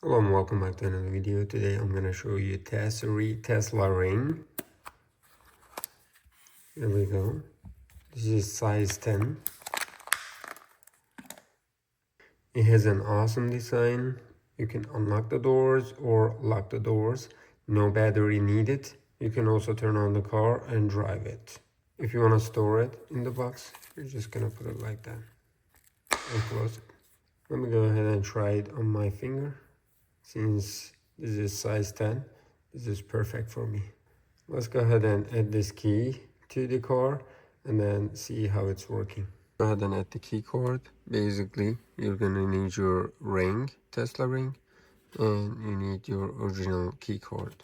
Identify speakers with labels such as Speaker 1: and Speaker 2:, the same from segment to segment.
Speaker 1: Hello and welcome back to another video. Today I'm going to show you TESERY Tesla ring. Here we go. This is size 10. It has an awesome design. You can unlock the doors or lock the doors. No battery needed. You can also turn on the car and drive it. If you want to store it in the box, you're just going to put it like that and close it. Let me go ahead and try it on my finger. Since this is size 10, this is perfect for me. Let's go ahead and add this key to the car and then see how it's working. Go ahead and add the key card. Basically, you're gonna need your ring, Tesla ring, and you need your original key card.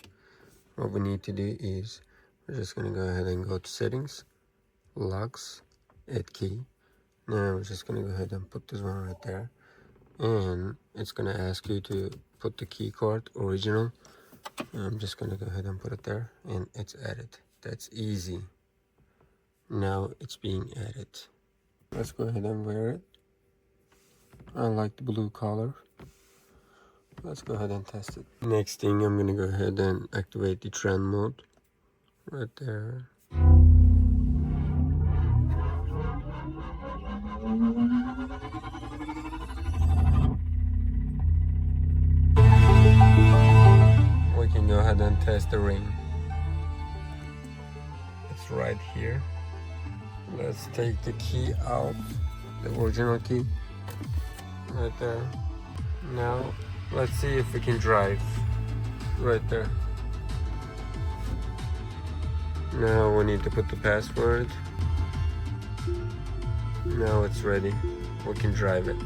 Speaker 1: What we need to do is we're just gonna go ahead and go to settings, locks, add key. Now we're just gonna go ahead and put this one right there, and it's gonna ask you to put the key card original. I'm just gonna go ahead and put it there, and it's added. That's easy. Now it's being added. Let's go ahead and wear it. I like the blue color. Let's go ahead and test it. Next thing, I'm gonna go ahead and activate the trend mode right there. We can go ahead and test the ring. It's right here. Let's take the key out, the original key, right there. Now, let's see if we can drive, right there. Now we need to put the password. Now it's ready, we can drive it.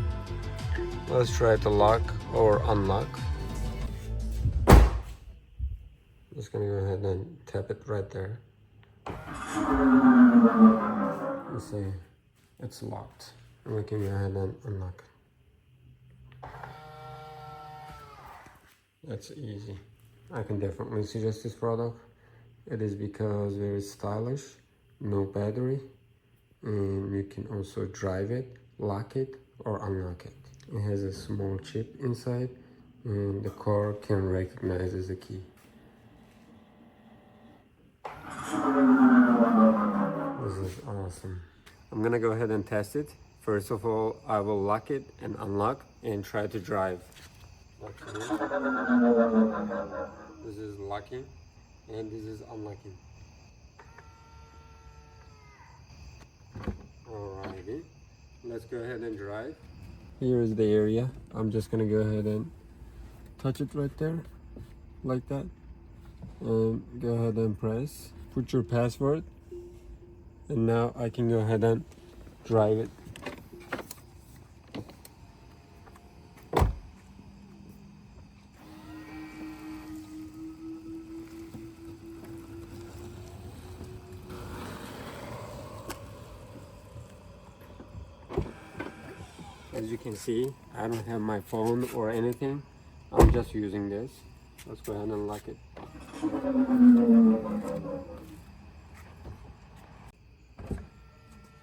Speaker 1: Let's try to lock or unlock. Just gonna go ahead and tap it right there. You see, it's locked. And we can go ahead and unlock it. That's easy. I can definitely suggest this product. It is because very stylish, no battery, and you can also drive it, lock it, or unlock it. It has a small chip inside, and the car can recognize as a key. This is awesome. I'm gonna go ahead and test it. First of all, I will lock it and unlock and try to drive. This is locking and this is unlocking. Alrighty, let's go ahead and drive. Here is the area. I'm just gonna go ahead and touch it right there, like that. And go ahead and press. Put your password. And now I can go ahead and drive it. As you can see, I don't have my phone or anything. I'm just using this. Let's go ahead and lock it.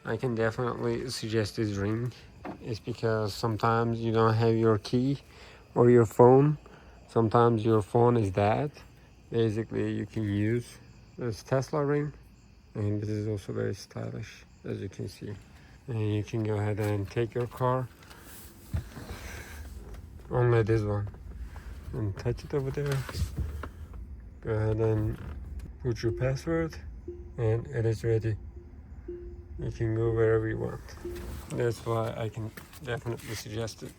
Speaker 1: I can definitely suggest this ring. It's because sometimes you don't have your key or your phone. Sometimes your phone is dead. Basically, you can use this Tesla ring. And this is also very stylish, as you can see. And you can go ahead and take your car. Only this one. And touch it over there. Go ahead and put your password. And it is ready. You can go wherever you want. That's why I can definitely suggest it.